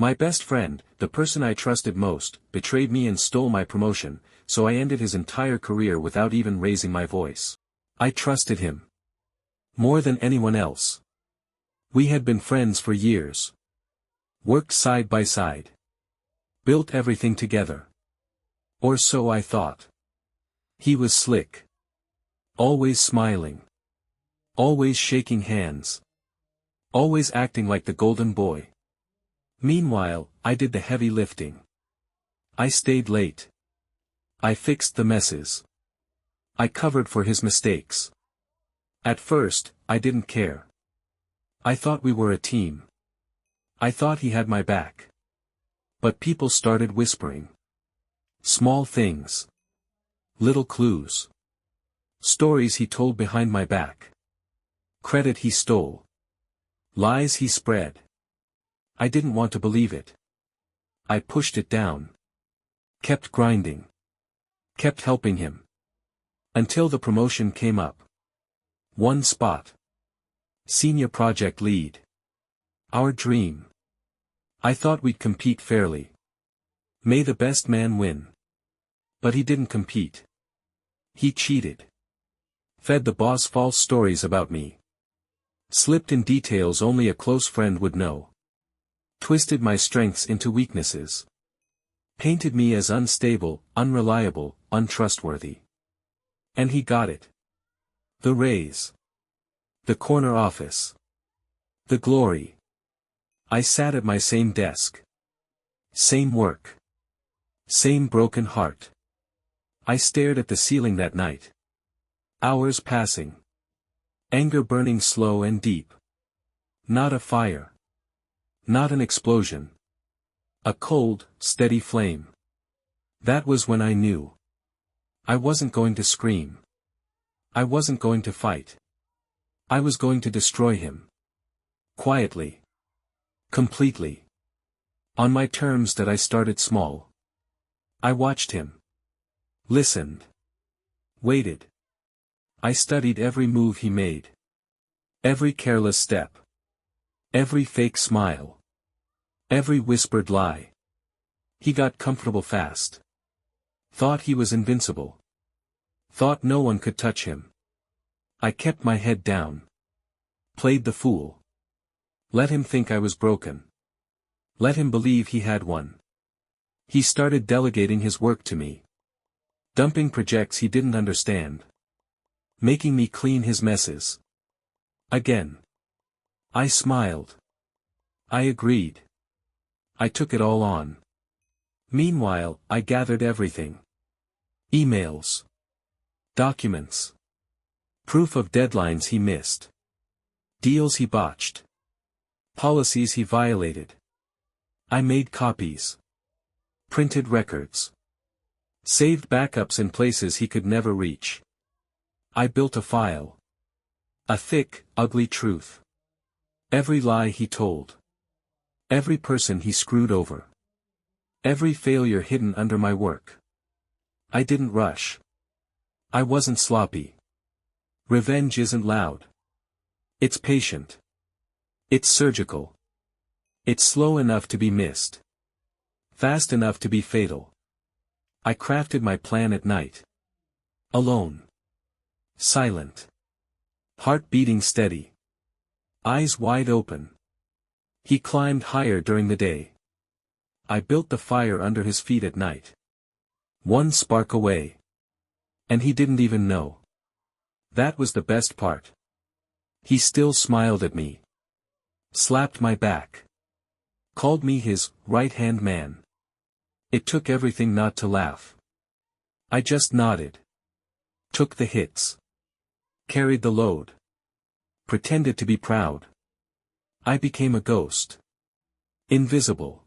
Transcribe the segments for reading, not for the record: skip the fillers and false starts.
My best friend, the person I trusted most, betrayed me and stole my promotion, so I ended his entire career without even raising my voice. I trusted him more than anyone else. We had been friends for years. Worked side by side. Built everything together. Or so I thought. He was slick. Always smiling. Always shaking hands. Always acting like the golden boy. Meanwhile, I did the heavy lifting. I stayed late. I fixed the messes. I covered for his mistakes. At first, I didn't care. I thought we were a team. I thought he had my back. But people started whispering. Small things. Little clues. Stories he told behind my back. Credit he stole. Lies he spread. I didn't want to believe it. I pushed it down. Kept grinding. Kept helping him. Until the promotion came up. One spot. Senior project lead. Our dream. I thought we'd compete fairly. May the best man win. But he didn't compete. He cheated. Fed the boss false stories about me. Slipped in details only a close friend would know. Twisted my strengths into weaknesses. Painted me as unstable, unreliable, untrustworthy. And he got it. The raise. The corner office. The glory. I sat at my same desk. Same work. Same broken heart. I stared at the ceiling that night. Hours passing. Anger burning slow and deep. Not a fire. Not an explosion. A cold, steady flame. That was when I knew. I wasn't going to scream. I wasn't going to fight. I was going to destroy him. Quietly. Completely. On my terms that I started small. I watched him. Listened. Waited. I studied every move he made. Every careless step. Every fake smile. Every whispered lie. He got comfortable fast. Thought he was invincible. Thought no one could touch him. I kept my head down. Played the fool. Let him think I was broken. Let him believe he had one. He started delegating his work to me. Dumping projects he didn't understand. Making me clean his messes. Again. I smiled. I agreed. I took it all on. Meanwhile, I gathered everything. Emails. Documents. Proof of deadlines he missed. Deals he botched. Policies he violated. I made copies. Printed records. Saved backups in places he could never reach. I built a file. A thick, ugly truth. Every lie he told. Every person he screwed over. Every failure hidden under my work. I didn't rush. I wasn't sloppy. Revenge isn't loud. It's patient. It's surgical. It's slow enough to be missed. Fast enough to be fatal. I crafted my plan at night. Alone. Silent. Heart beating steady. Eyes wide open. He climbed higher during the day. I built the fire under his feet at night. One spark away. And he didn't even know. That was the best part. He still smiled at me. Slapped my back. Called me his right-hand man. It took everything not to laugh. I just nodded. Took the hits. Carried the load. Pretended to be proud. I became a ghost. Invisible.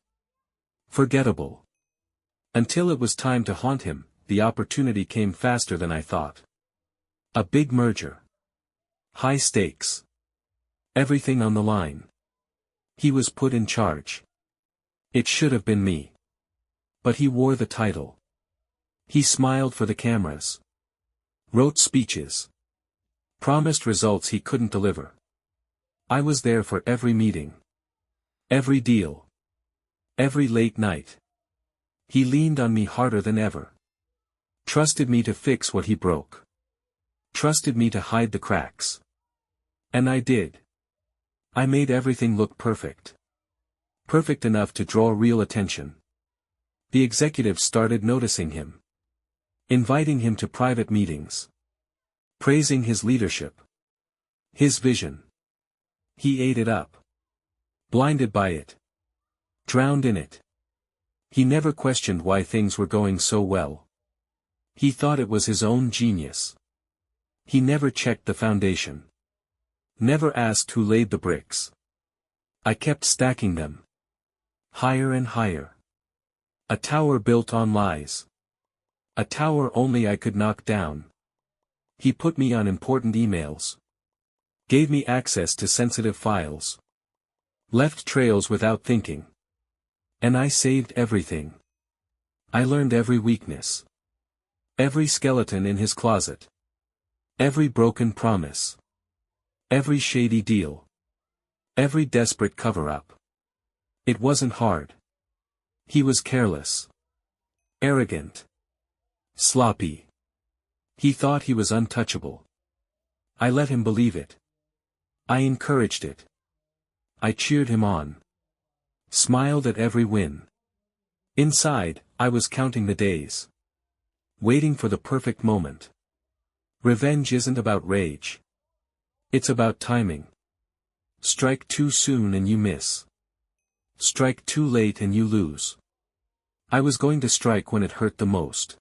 Forgettable. Until it was time to haunt him, the opportunity came faster than I thought. A big merger. High stakes. Everything on the line. He was put in charge. It should have been me. But he wore the title. He smiled for the cameras. Wrote speeches. Promised results he couldn't deliver. I was there for every meeting. Every deal. Every late night. He leaned on me harder than ever. Trusted me to fix what he broke. Trusted me to hide the cracks. And I did. I made everything look perfect. Perfect enough to draw real attention. The executives started noticing him. Inviting him to private meetings. Praising his leadership. His vision. He ate it up. Blinded by it. Drowned in it. He never questioned why things were going so well. He thought it was his own genius. He never checked the foundation. Never asked who laid the bricks. I kept stacking them. Higher and higher. A tower built on lies. A tower only I could knock down. He put me on important emails. Gave me access to sensitive files. Left trails without thinking. And I saved everything. I learned every weakness. Every skeleton in his closet. Every broken promise. Every shady deal. Every desperate cover-up. It wasn't hard. He was careless. Arrogant. Sloppy. He thought he was untouchable. I let him believe it. I encouraged it. I cheered him on. Smiled at every win. Inside, I was counting the days. Waiting for the perfect moment. Revenge isn't about rage. It's about timing. Strike too soon and you miss. Strike too late and you lose. I was going to strike when it hurt the most.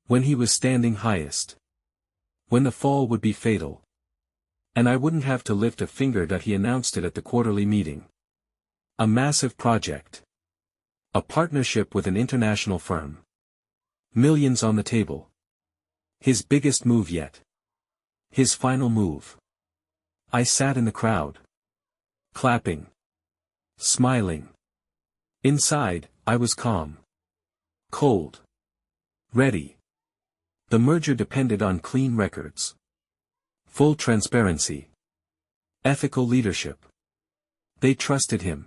When he was standing highest. When the fall would be fatal. And I wouldn't have to lift a finger that he announced it at the quarterly meeting. A massive project. A partnership with an international firm. Millions on the table. His biggest move yet. His final move. I sat in the crowd. Clapping. Smiling. Inside, I was calm. Cold. Ready. The merger depended on clean records. Full transparency. Ethical leadership. They trusted him.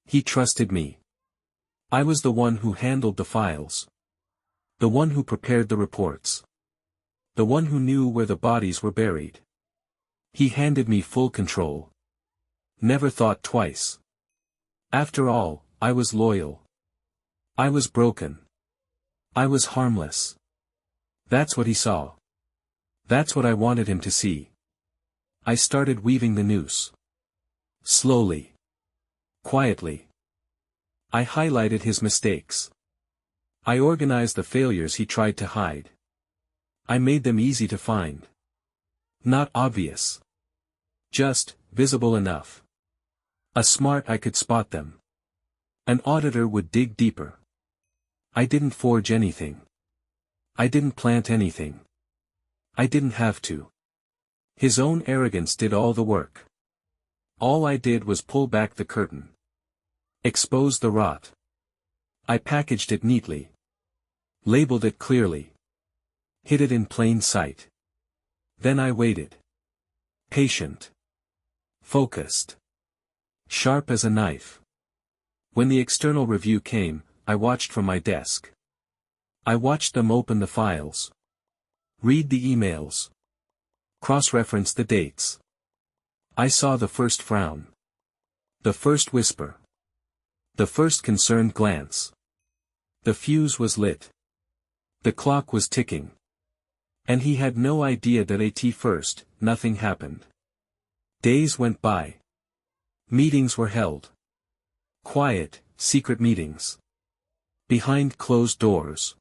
He trusted me. I was the one who handled the files. The one who prepared the reports. The one who knew where the bodies were buried. He handed me full control. Never thought twice. After all, I was loyal. I was broken. I was harmless. That's what he saw. That's what I wanted him to see. I started weaving the noose. Slowly. Quietly. I highlighted his mistakes. I organized the failures he tried to hide. I made them easy to find. Not obvious. Just visible enough. A smart eye could spot them. An auditor would dig deeper. I didn't forge anything. I didn't plant anything. I didn't have to. His own arrogance did all the work. All I did was pull back the curtain. Expose the rot. I packaged it neatly. Labeled it clearly. Hid it in plain sight. Then I waited. Patient. Focused. Sharp as a knife. When the external review came, I watched from my desk. I watched them open the files. Read the emails. Cross-reference the dates. I saw the first frown. The first whisper. The first concerned glance. The fuse was lit. The clock was ticking. And he had no idea that at first, nothing happened. Days went by. Meetings were held. Quiet, secret meetings. Behind closed doors.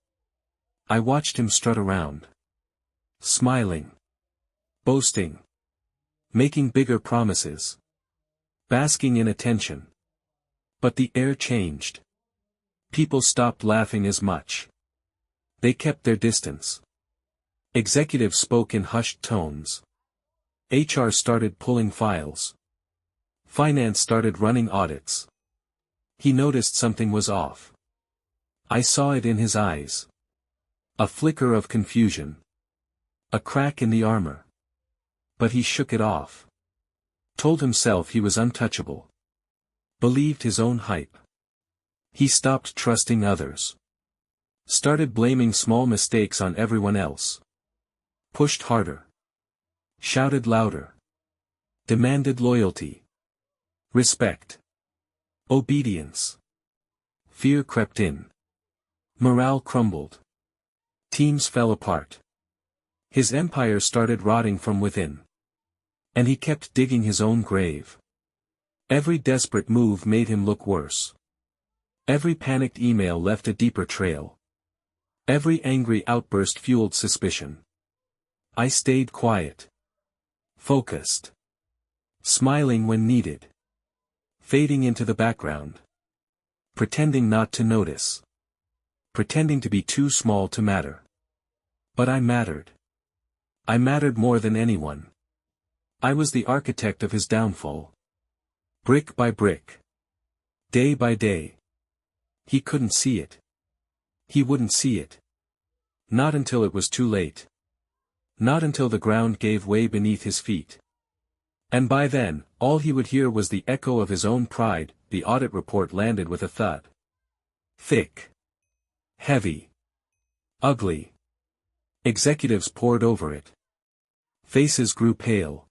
I watched him strut around. Smiling. Boasting. Making bigger promises. Basking in attention. But the air changed. People stopped laughing as much. They kept their distance. Executives spoke in hushed tones. HR started pulling files. Finance started running audits. He noticed something was off. I saw it in his eyes. A flicker of confusion. A crack in the armor. But he shook it off. Told himself he was untouchable. Believed his own hype. He stopped trusting others. Started blaming small mistakes on everyone else. Pushed harder. Shouted louder. Demanded loyalty. Respect. Obedience. Fear crept in. Morale crumbled. Teams fell apart. His empire started rotting from within. And he kept digging his own grave. Every desperate move made him look worse. Every panicked email left a deeper trail. Every angry outburst fueled suspicion. I stayed quiet. Focused. Smiling when needed. Fading into the background. Pretending not to notice. Pretending to be too small to matter. But I mattered. I mattered more than anyone. I was the architect of his downfall. Brick by brick. Day by day. He couldn't see it. He wouldn't see it. Not until it was too late. Not until the ground gave way beneath his feet. And by then, all he would hear was the echo of his own pride. The audit report landed with a thud. Thick. Heavy. Ugly. Executives pored over it. Faces grew pale.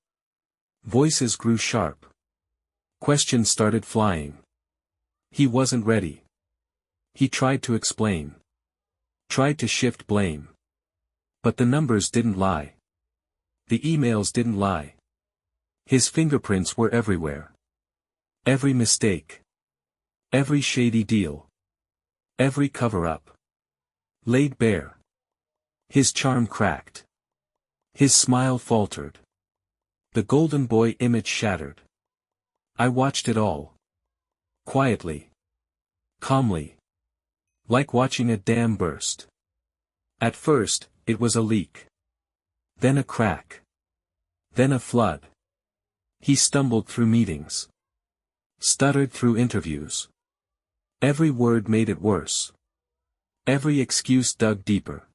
Voices grew sharp. Questions started flying. He wasn't ready. He tried to explain. Tried to shift blame. But the numbers didn't lie. The emails didn't lie. His fingerprints were everywhere. Every mistake. Every shady deal. Every cover-up. Laid bare. His charm cracked. His smile faltered. The golden boy image shattered. I watched it all. Quietly. Calmly. Like watching a dam burst. At first, it was a leak. Then a crack. Then a flood. He stumbled through meetings. Stuttered through interviews. Every word made it worse. Every excuse dug deeper.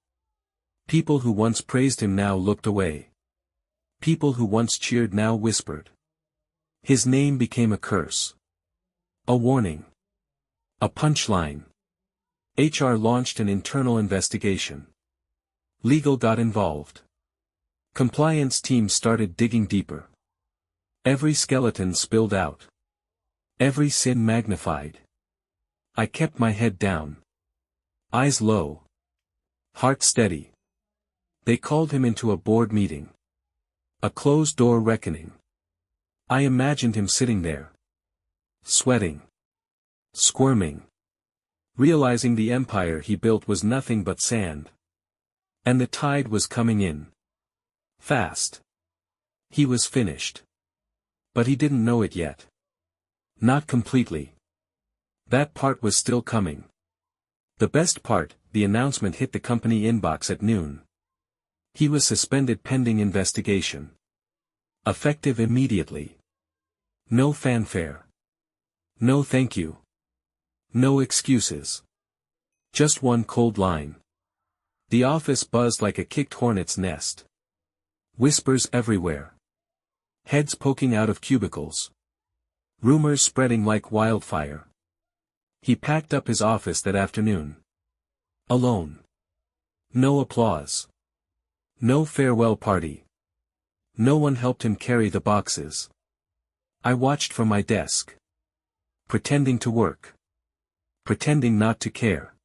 People who once praised him now looked away. People who once cheered now whispered. His name became a curse. A warning. A punchline. HR launched an internal investigation. Legal got involved. Compliance teams started digging deeper. Every skeleton spilled out. Every sin magnified. I kept my head down. Eyes low. Heart steady. They called him into a board meeting. A closed-door reckoning. I imagined him sitting there. Sweating. Squirming. Realizing the empire he built was nothing but sand. And the tide was coming in. Fast. He was finished. But he didn't know it yet. Not completely. That part was still coming. The best part, the announcement hit the company inbox at noon. He was suspended pending investigation. Effective immediately. No fanfare. No thank you. No excuses. Just one cold line. The office buzzed like a kicked hornet's nest. Whispers everywhere. Heads poking out of cubicles. Rumors spreading like wildfire. He packed up his office that afternoon. Alone. No applause. No farewell party. No one helped him carry the boxes. I watched from my desk. Pretending to work. Pretending not to care.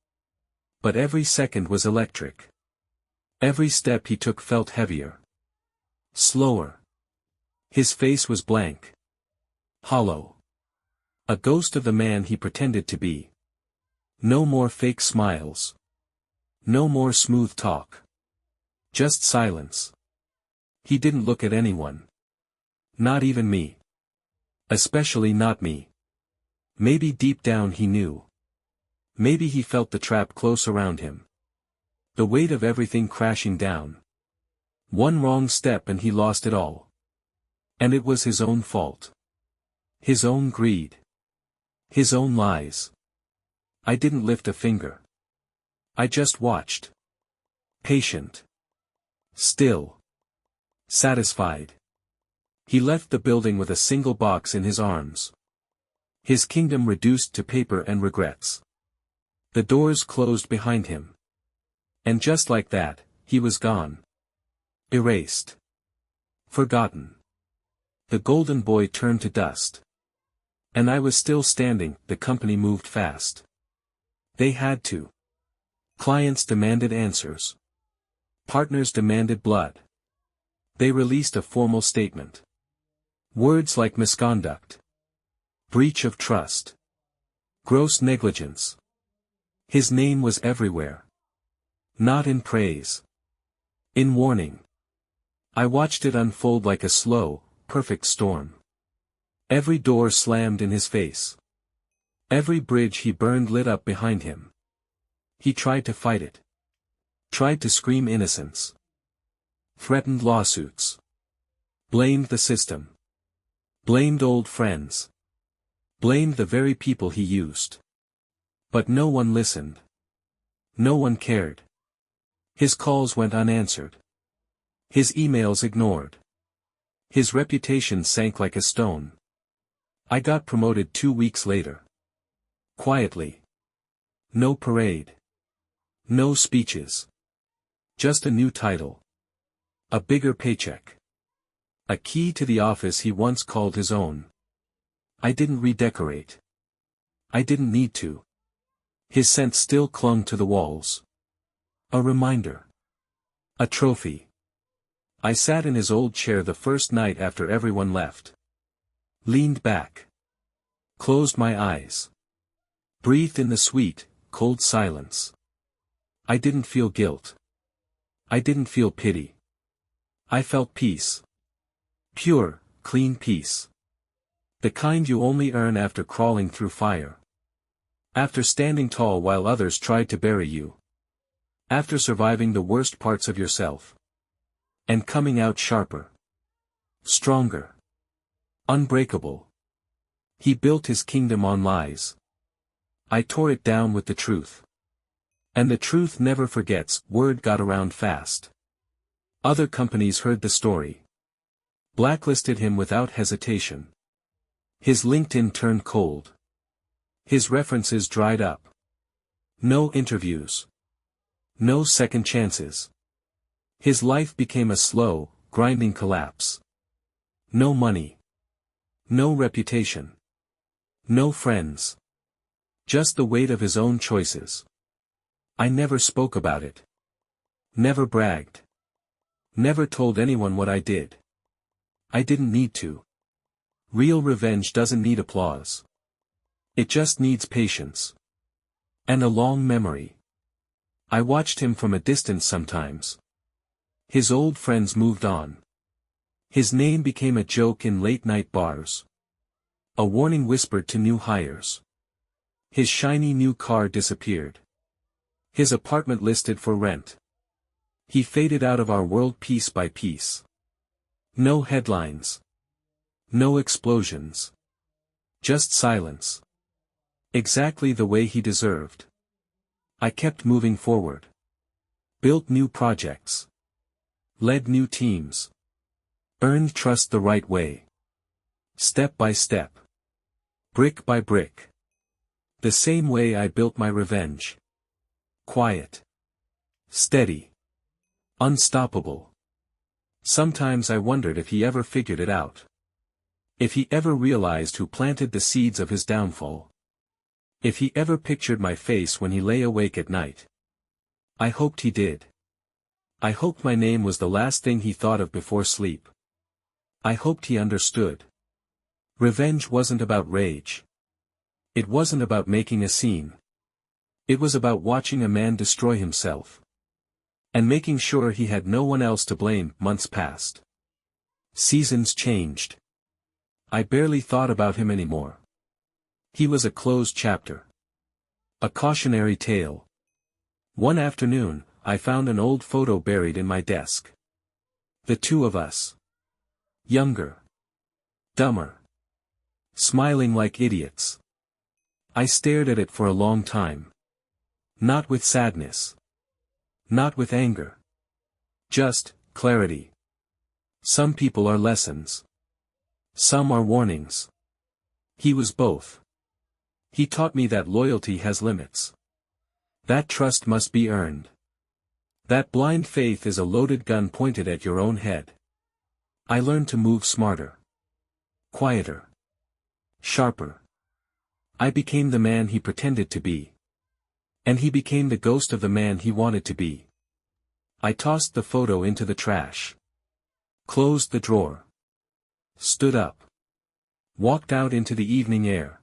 But every second was electric. Every step he took felt heavier. Slower. His face was blank. Hollow. A ghost of the man he pretended to be. No more fake smiles. No more smooth talk. Just silence. He didn't look at anyone. Not even me. Especially not me. Maybe deep down he knew. Maybe he felt the trap close around him. The weight of everything crashing down. One wrong step and he lost it all. And it was his own fault. His own greed. His own lies. I didn't lift a finger. I just watched. Patient. Still. Satisfied. He left the building with a single box in his arms. His kingdom reduced to paper and regrets. The doors closed behind him. And just like that, he was gone. Erased. Forgotten. The golden boy turned to dust. And I was still standing. The company moved fast. They had to. Clients demanded answers. Partners demanded blood. They released a formal statement. Words like misconduct. Breach of trust. Gross negligence. His name was everywhere. Not in praise. In warning. I watched it unfold like a slow, perfect storm. Every door slammed in his face. Every bridge he burned lit up behind him. He tried to fight it. Tried to scream innocence. Threatened lawsuits. Blamed the system. Blamed old friends. Blamed the very people he used. But no one listened. No one cared. His calls went unanswered. His emails ignored. His reputation sank like a stone. I got promoted 2 weeks later. Quietly. No parade. No speeches. Just a new title. A bigger paycheck. A key to the office he once called his own. I didn't redecorate. I didn't need to. His scent still clung to the walls. A reminder. A trophy. I sat in his old chair the first night after everyone left. Leaned back. Closed my eyes. Breathed in the sweet, cold silence. I didn't feel guilt. I didn't feel pity. I felt peace. Pure, clean peace. The kind you only earn after crawling through fire. After standing tall while others tried to bury you. After surviving the worst parts of yourself. And coming out sharper. Stronger. Unbreakable. He built his kingdom on lies. I tore it down with the truth. And the truth never forgets. Word got around fast. Other companies heard the story. Blacklisted him without hesitation. His LinkedIn turned cold. His references dried up. No interviews. No second chances. His life became a slow, grinding collapse. No money. No reputation. No friends. Just the weight of his own choices. I never spoke about it. Never bragged. Never told anyone what I did. I didn't need to. Real revenge doesn't need applause. It just needs patience. And a long memory. I watched him from a distance sometimes. His old friends moved on. His name became a joke in late-night bars. A warning whispered to new hires. His shiny new car disappeared. His apartment listed for rent. He faded out of our world piece by piece. No headlines. No explosions. Just silence. Exactly the way he deserved. I kept moving forward. Built new projects. Led new teams. Earned trust the right way. Step by step. Brick by brick. The same way I built my revenge. Quiet. Steady. Unstoppable. Sometimes I wondered if he ever figured it out. If he ever realized who planted the seeds of his downfall. If he ever pictured my face when he lay awake at night. I hoped he did. I hoped my name was the last thing he thought of before sleep. I hoped he understood. Revenge wasn't about rage. It wasn't about making a scene. It was about watching a man destroy himself. And making sure he had no one else to blame. Months passed. Seasons changed. I barely thought about him anymore. He was a closed chapter. A cautionary tale. One afternoon, I found an old photo buried in my desk. The two of us. Younger. Dumber. Smiling like idiots. I stared at it for a long time. Not with sadness. Not with anger. Just clarity. Some people are lessons. Some are warnings. He was both. He taught me that loyalty has limits. That trust must be earned. That blind faith is a loaded gun pointed at your own head. I learned to move smarter. Quieter. Sharper. I became the man he pretended to be. And he became the ghost of the man he wanted to be. I tossed the photo into the trash. Closed the drawer. Stood up. Walked out into the evening air.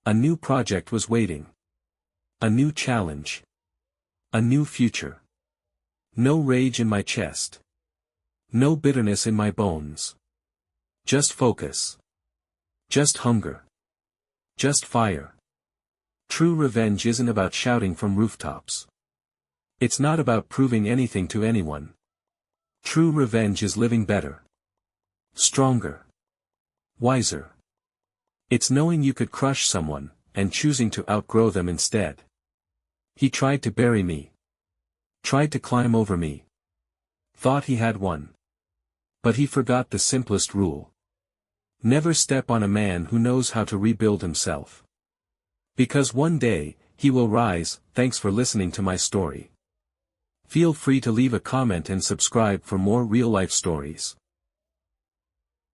A new project was waiting. A new challenge. A new future. No rage in my chest. No bitterness in my bones. Just focus. Just hunger. Just fire. True revenge isn't about shouting from rooftops. It's not about proving anything to anyone. True revenge is living better. Stronger. Wiser. It's knowing you could crush someone, and choosing to outgrow them instead. He tried to bury me. Tried to climb over me. Thought he had won. But he forgot the simplest rule. Never step on a man who knows how to rebuild himself. Because one day, he will rise. Thanks for listening to my story. Feel free to leave a comment and subscribe for more real-life stories.